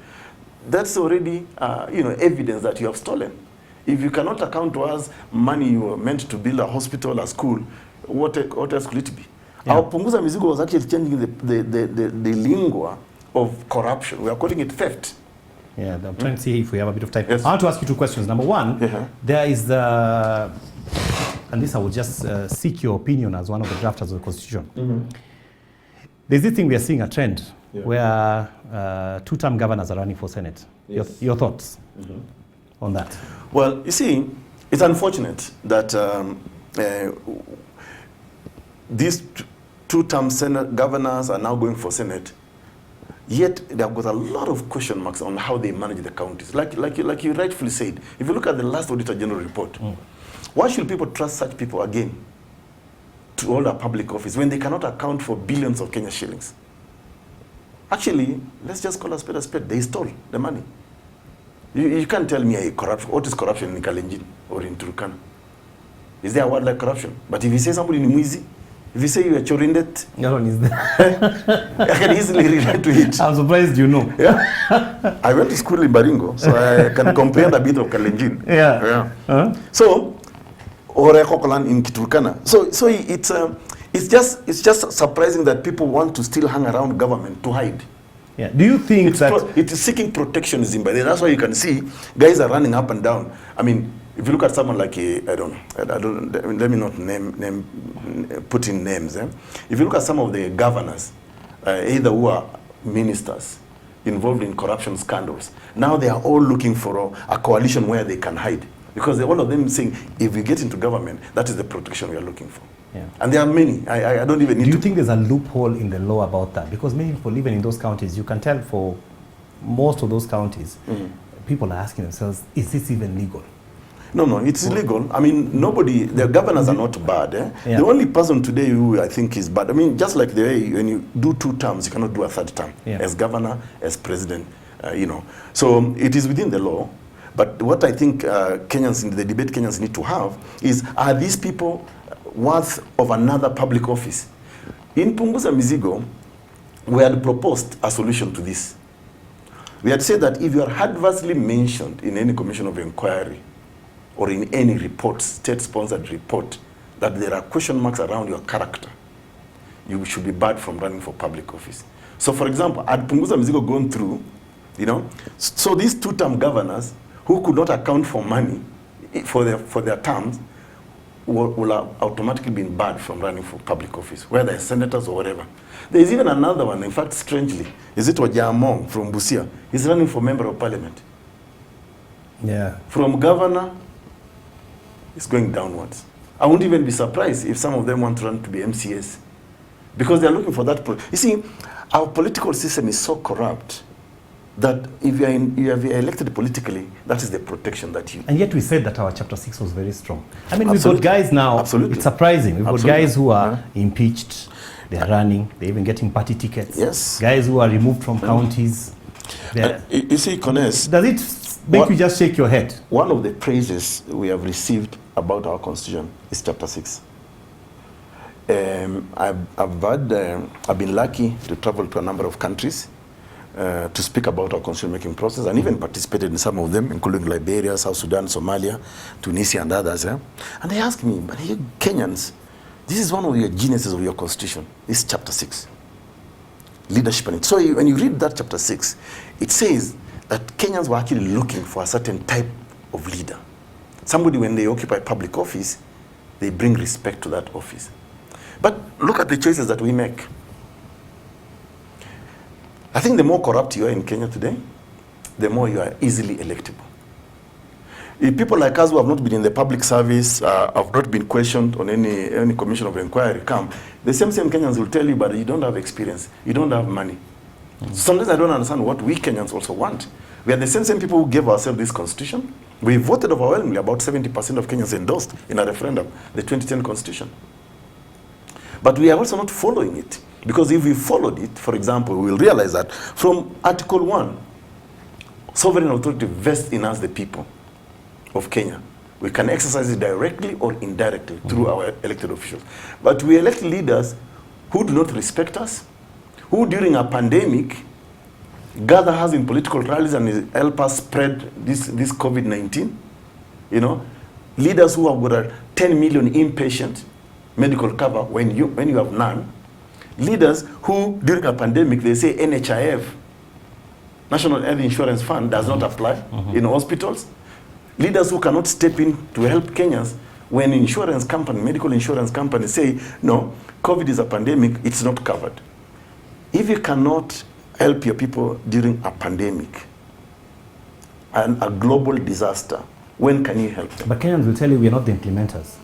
that's already evidence that you have stolen. If you cannot account to us money you were meant to build a hospital, a school, what else could it be? Yeah. Our Punguza Mizigo was actually changing the lingua of corruption. We are calling it theft. Yeah, I'm trying to see if we have a bit of time. Yes. I want to ask you two questions. Number one, there is the, and this I will just seek your opinion as one of the drafters of the Constitution. There's this thing we are seeing a trend where two-term governors are running for Senate. Yes. Your thoughts on that? Well, you see, it's unfortunate that these two-term Senate governors are now going for Senate. Yet they've got a lot of question marks on how they manage the counties. Like you rightfully said, if you look at the last Auditor General report, why should people trust such people again to hold a public office when they cannot account for billions of Kenya shillings? Actually, let's just call a spade a spade. They stole the money. You can't tell me what is corruption in Kalenjin or in Turkana. Is there a word like corruption? But if you say somebody in Mwizi, if you say you are chorindet, no one is there. I can easily relate to it. I'm surprised you know. Yeah. I went to school in Baringo, so I can comprehend a bit of Kalenjin. Yeah. So, or Kokolan in Kiturkana. So it's just surprising that people want to still hang around government to hide. Yeah. Do you think it is seeking protectionism by then? That's why you can see guys are running up and down. I mean, if you look at someone like let me not put in names. If you look at some of the governors, either who are ministers involved in corruption scandals, now they are all looking for a coalition where they can hide, because all of them saying, if we get into government, that is the protection we are looking for. Yeah. And there are many. I don't even need to. Do you think there's a loophole in the law about that? Because many people living in those counties, you can tell for most of those counties, people are asking themselves, is this even legal? No, it's illegal. I mean, the governors are not bad. Yeah. The only person today who I think is bad, I mean, just like the way when you do 2 terms, you cannot do a 3rd term, as governor, as president, So it is within the law. But what I think Kenyans, in the debate Kenyans need to have is, are these people worth of another public office? In Punguza Mizigo, we had proposed a solution to this. We had said that if you are adversely mentioned in any commission of inquiry, or in any report, state-sponsored report, that there are question marks around your character, you should be barred from running for public office. So, for example, had Punguza Mizigo gone through, so these 2-term governors who could not account for money for their terms will have automatically been barred from running for public office, whether it's senators or whatever. There is even another one, in fact, strangely, is it Wajamong from Busia? He's running for member of parliament. Yeah. From governor, it's going downwards. I wouldn't even be surprised if some of them want to run to be MCAs, because they're looking for that. You see, our political system is so corrupt that if you are elected politically, that is the protection that you... And yet we said that our Chapter 6 was very strong. I mean, we've got guys now, it's surprising. We've got guys who are impeached, they're running, they're even getting party tickets. Yes. Guys who are removed from counties. You see, Kones... Does it make you just shake your head? One of the praises we have received about our constitution is chapter 6. I've been lucky to travel to a number of countries to speak about our constitution-making process, and even participated in some of them, including Liberia, South Sudan, Somalia, Tunisia, and others. And they asked me, but you Kenyans, this is one of your geniuses of your constitution. It's chapter 6, leadership. And so when you read that chapter 6, it says that Kenyans were actually looking for a certain type of leader. Somebody, when they occupy public office, they bring respect to that office. But look at the choices that we make. I think the more corrupt you are in Kenya today, the more you are easily electable. If people like us who have not been in the public service, have not been questioned on any commission of inquiry come, the same Kenyans will tell you, but you don't have experience, you don't have money. Sometimes I don't understand what we Kenyans also want. We are the same people who gave ourselves this constitution. We voted overwhelmingly, about 70% of Kenyans endorsed in a referendum, the 2010 constitution. But we are also not following it. Because if we followed it, for example, we will realize that from Article 1, sovereign authority vests in us, the people of Kenya. We can exercise it directly or indirectly through our elected officials. But we elect leaders who do not respect us, who during a pandemic gather us in political rallies and help us spread this COVID-19. You know, leaders who have got a 10 million inpatient medical cover when you have none. Leaders who, during a pandemic, they say NHIF, National Health Insurance Fund, does not apply in hospitals. Leaders who cannot step in to help Kenyans when insurance company, medical insurance companies say, no, COVID is a pandemic, it's not covered. If you cannot help your people during a pandemic and a global disaster, when can you help them? But Kenyans will tell you we are not the implementers.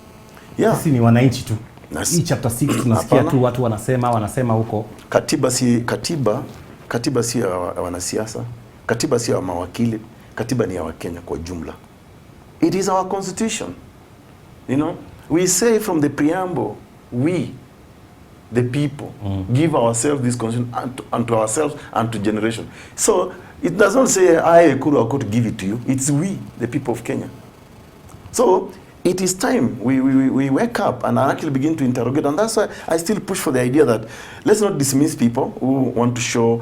Yeah. Sisi ni wananchi tu. Hii chapter 6 tunasikia tu watu wanasema huko. Katiba si ya wanasiasa, katiba si ya mawakili, katiba ni ya Wakenya kwa jumla. It is our constitution. You know, we say from the preamble, we, the people, give ourselves this constitution unto ourselves and to generation. So it does not say I, EKURU, AUKOT, give it to you. It's we, the people of Kenya. So it is time we wake up and actually begin to interrogate, and that's why I still push for the idea that let's not dismiss people who want to show,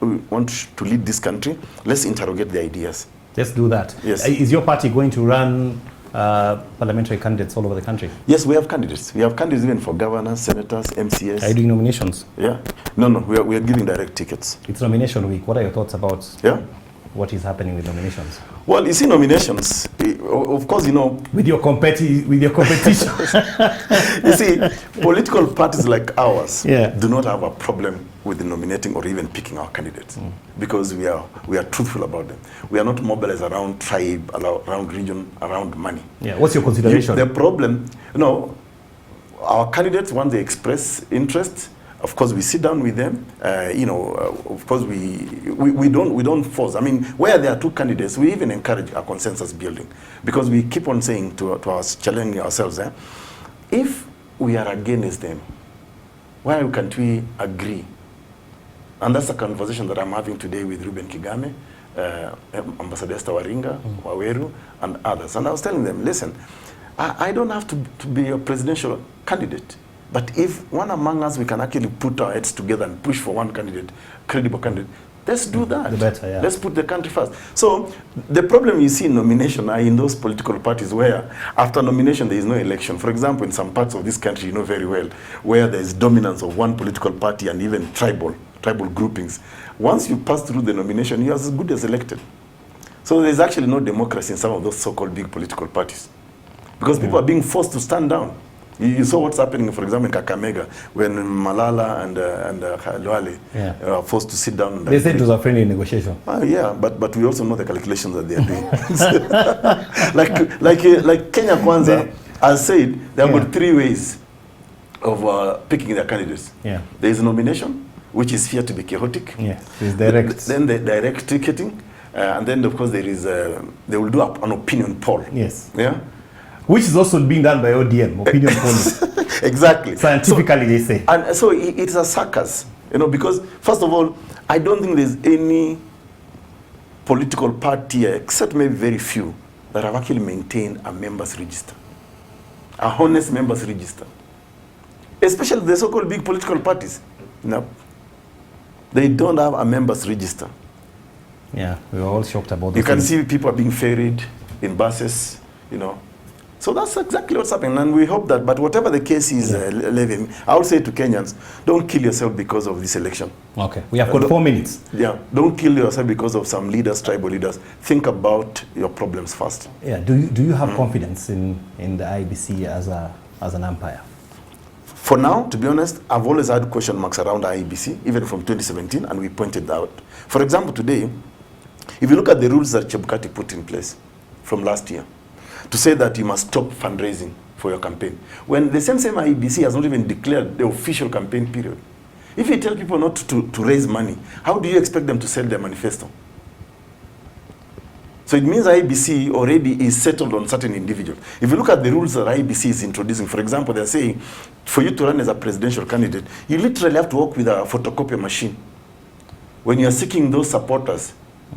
who want to lead this country. Let's interrogate the ideas. Let's do that. Yes. Is your party going to run parliamentary candidates all over the country? Yes, we have candidates. We have candidates even for governors, senators, MCS. Are you doing nominations? Yeah. No, we are giving direct tickets. It's nomination week. What are your thoughts about what is happening with nominations? Well, you see, nominations, of course, you know, with your competition. You see, political parties like ours do not have a problem with nominating or even picking our candidates because we are truthful about them. We are not mobilized around tribe, around region, around money. Yeah. What's your consideration? The problem, you know, our candidates, once they express interest, of course, we sit down with them. You know, of course, we don't force. I mean, where there are two candidates, we even encourage a consensus building because we keep on saying to us, challenging ourselves, if we are against them, why can't we agree? And that's a conversation that I'm having today with Ruben Kigame, Ambassador Esther Waringa, Waweru, and others. And I was telling them, listen, I don't have to be a presidential candidate. But if one among us, we can actually put our heads together and push for one candidate, credible candidate, let's do that. The better, yeah. Let's put the country first. So the problem you see in nomination are in those political parties where after nomination there is no election. For example, in some parts of this country, you know very well, where there is dominance of one political party and even tribal groupings. Once you pass through the nomination, you're as good as elected. So there's actually no democracy in some of those so-called big political parties. Because people are being forced to stand down. You saw what's happening, for example, in Kakamega, when Malala and Khalwale are forced to sit down. They said it was a friendly negotiation. Yeah, but we also know the calculations that they are doing. like Kenya Kwanza has said, there are about 3 ways of picking their candidates. Yeah. There is a nomination, which is feared to be chaotic. Yeah, it's direct. Then the direct ticketing, and then of course there is they will do an opinion poll. Yes. Yeah. Which is also being done by ODM, opinion polling. Exactly. Scientifically, they say. And so it's a circus, you know, because first of all, I don't think there's any political party, except maybe very few, that have actually maintained a members register, a honest members register. Especially the so-called big political parties. No, they don't have a members register. Yeah, we were all shocked about this. You can see people are being ferried in buses, you know. So that's exactly what's happening, and we hope that, but whatever the case is, Levin, I would say to Kenyans, don't kill yourself because of this election. Okay, we have got 4 minutes. Yeah, don't kill yourself because of some leaders, tribal leaders. Think about your problems first. Yeah, do you have confidence in the IEBC as an umpire? For now, to be honest, I've always had question marks around the IEBC, even from 2017, and we pointed out. For example, today, if you look at the rules that Chebukati put in place from last year, to say that you must stop fundraising for your campaign, when the same IEBC has not even declared the official campaign period. If you tell people not to raise money, how do you expect them to sell their manifesto? So it means IEBC already is settled on certain individuals. If you look at the rules that IEBC is introducing, for example, they're saying, for you to run as a presidential candidate, you literally have to work with a photocopier machine. When you're seeking those supporters,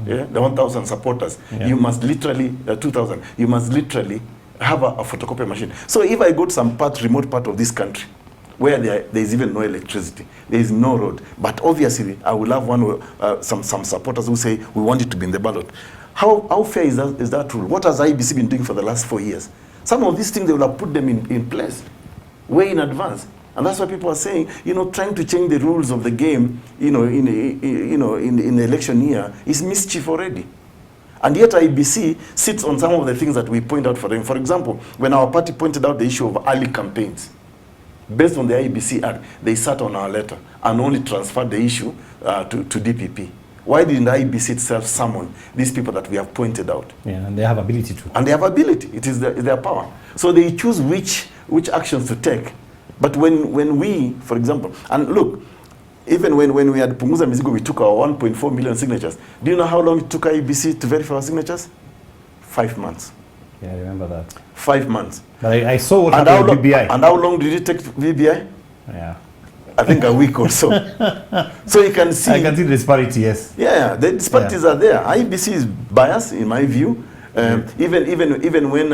yeah, the 1,000 supporters, you must literally, 2,000, you must literally have a photocopier machine. So if I go to some remote part of this country, where there is even no electricity, there is no road, but obviously I will have some supporters who say, we want it to be in the ballot. How fair is that rule? What has IEBC been doing for the last 4 years? Some of these things, they will have put them in place way in advance. And that's why people are saying, you know, trying to change the rules of the game, you know, in the election year is mischief already. And yet IEBC sits on some of the things that we point out for them. For example, when our party pointed out the issue of early campaigns, based on the IEBC Act, they sat on our letter and only transferred the issue to DPP. Why didn't the IEBC itself summon these people that we have pointed out? Yeah, and they have ability to. And they have ability. It is their power. So they choose which actions to take. But when we, for example, and look, even when we had Punguza Mizigo, we took our 1.4 million signatures. Do you know how long it took IEBC to verify our signatures? 5 months. Yeah, I remember that. 5 months. But I saw what happened with VBI. And how long did it take VBI? Yeah. I think a week or so. So you can see. I can see the disparity, yes. Yeah, the disparities are there. IEBC is biased, in my view. Even when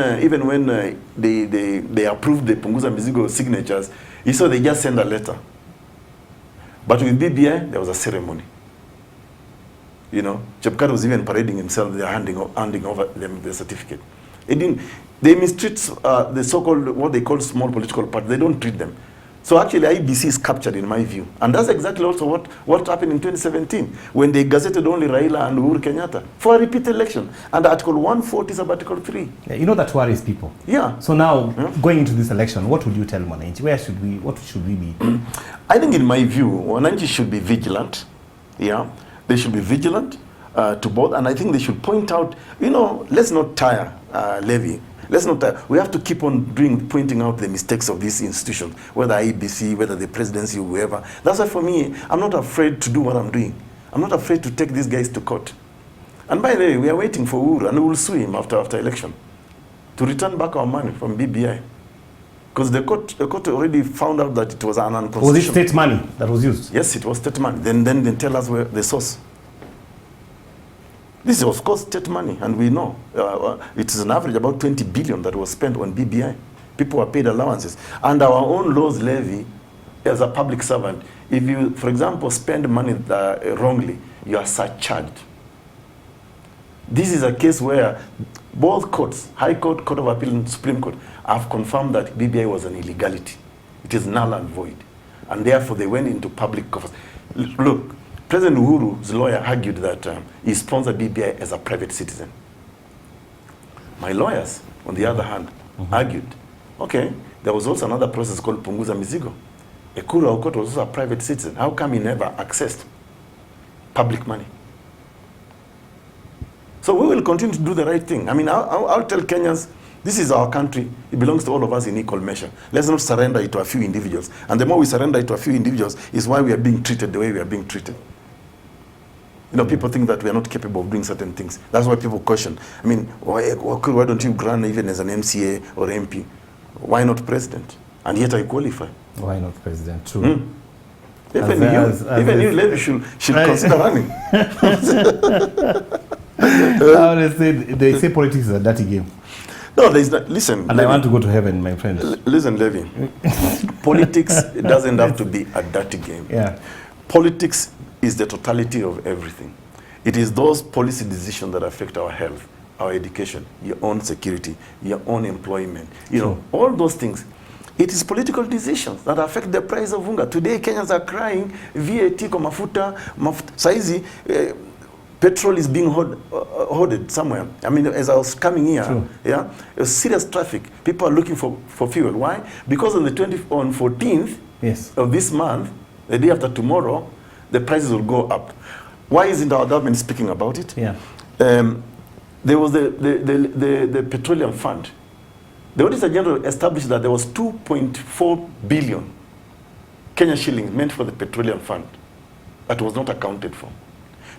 they approved the Punguza Mizigo signatures, you saw they just send a letter. But with BBI, there was a ceremony. You know, Chebukati was even parading himself. They are handing over them the certificate. They mistreat the so-called, what they call small political parties. They don't treat them. So actually, IEBC is captured, in my view. And that's exactly also what happened in 2017, when they gazetted only Raila and Uhuru Kenyatta for a repeat election. And Article 140 is of Article 3. Yeah, you know that worries people. Yeah. So now, going into this election, what would you tell Mwananchi? What should we be? I think, in my view, Mwananchi should be vigilant. Yeah. They should be vigilant to both. And I think they should point out, you know, let's not tire Levy. Let's not. We have to keep on pointing out the mistakes of these institutions, whether IEBC, whether the presidency, whoever. That's why, for me, I'm not afraid to do what I'm doing. I'm not afraid to take these guys to court. And by the way, we are waiting for Uhuru, and we will sue him after election to return back our money from BBI, because the court already found out that it was an unconstitutional. Was it state money that was used? Yes, it was state money. Then tell us where the source. This is, of course, state money, and we know it is an average about 20 billion that was spent on BBI. People were paid allowances. And our own laws levy, as a public servant, if you, for example, spend money wrongly, you are surcharged. This is a case where both courts, High Court, Court of Appeal, and Supreme Court, have confirmed that BBI was an illegality. It is null and void. And therefore, they went into public coffers. Look, President Uhuru's lawyer argued that he sponsored BBI as a private citizen. My lawyers, on the other hand, argued, okay, there was also another process called Punguza Mizigo. EKURU AUKOT was also a private citizen. How come he never accessed public money? So we will continue to do the right thing. I mean, I'll tell Kenyans, this is our country. It belongs to all of us in equal measure. Let's not surrender it to a few individuals. And the more we surrender it to a few individuals is why we are being treated the way we are being treated. You know, people think that we are not capable of doing certain things. That's why people question. I mean, why don't you run even as an MCA or MP? Why not president? And yet I qualify. Why not president? True. Even you, Levy, should consider running. Honestly, they say politics is a dirty game. No, there is not. Listen, And Levi, I want to go to heaven, my friend. Listen, Levi. Politics doesn't have to be a dirty game. Yeah. Politics is the totality of everything. It is those policy decisions that affect our health, our education, your own security, your own employment. You know, all those things. It is political decisions that affect the price of unga. Today, Kenyans are crying, VAT kwa mafuta, saizi, petrol is being hoarded somewhere. I mean, as I was coming here, yeah, it was serious traffic. People are looking for fuel. Why? Because on the 14th of this month, the day after tomorrow, the prices will go up. Why isn't our government speaking about it? Yeah. There was the petroleum fund. The Auditor General established that there was 2.4 billion Kenya shillings meant for the petroleum fund that was not accounted for.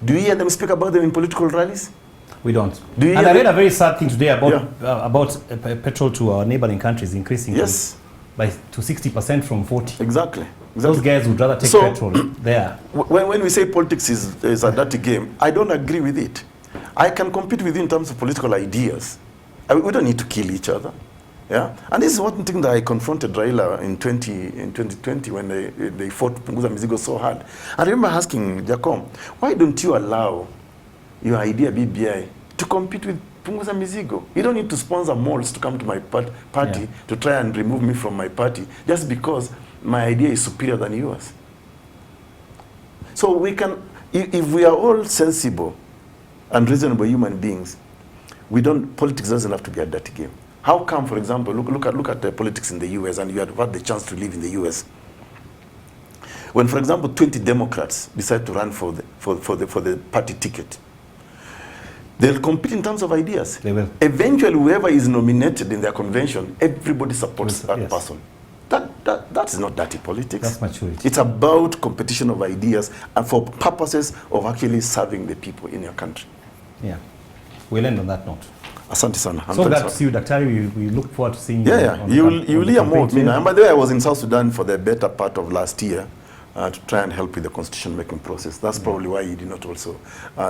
Do you hear them speak about them in political rallies? We don't. Do you and hear I read a very sad thing today about Yeah. Petrol to our neighboring countries increasing to 60% from 40. Exactly. Those guys would rather take petrol there. When we say politics is a dirty game, I don't agree with it. I can compete with you in terms of political ideas. We don't need to kill each other. Yeah? And this is one thing that I confronted Raila in 2020 when they fought Punguza Mizigo so hard. I remember asking Jacom, why don't you allow your idea BBI to compete with Punguza Mizigo? You don't need to sponsor malls to come to my party to try and remove me from my party just because my idea is superior than yours. So we can, if we are all sensible and reasonable human beings, politics doesn't have to be a dirty game. How come, for example, look at the politics in the US, and you have had the chance to live in the US. When, for example, 20 Democrats decide to run for the party ticket, they'll compete in terms of ideas. They will. Eventually, whoever is nominated in their convention, everybody supports that person. That is not dirty politics. That's maturity. It's about competition of ideas and for purposes of actually serving the people in your country. Yeah. We'll end on that note. Asante sana. So glad to see you, Daktari. We look forward to seeing you. You will hear more of me. And by the way, I was in South Sudan for the better part of last year to try and help with the constitution-making process. That's probably why you did not also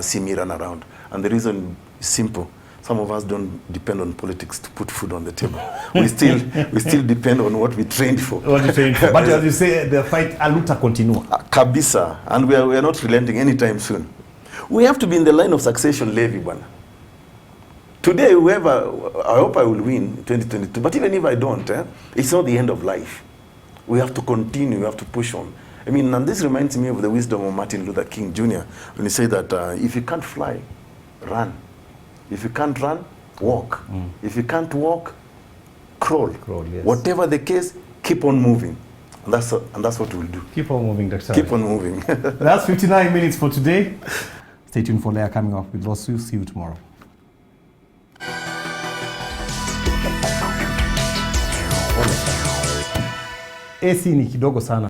see me run around. And the reason is simple. Some of us don't depend on politics to put food on the table. we still depend on what we trained for. What you trained for. But as you say, the fight aluta continua. Kabisa. And we are not relenting anytime soon. We have to be in the line of succession, Levi, bwana. Today, whoever, I hope I will win in 2022, but even if I don't, it's not the end of life. We have to continue, we have to push on. I mean, and this reminds me of the wisdom of Martin Luther King Jr. when he said that if you can't fly, run. If you can't run, walk. If you can't walk, crawl. Yes. Whatever the case, keep on moving. And that's what we'll do. Keep on moving, Dr. Keep on moving. That's 59 minutes for today. Stay tuned for Leah coming up with Ross. We'll see you tomorrow. AC ni kidogo sana.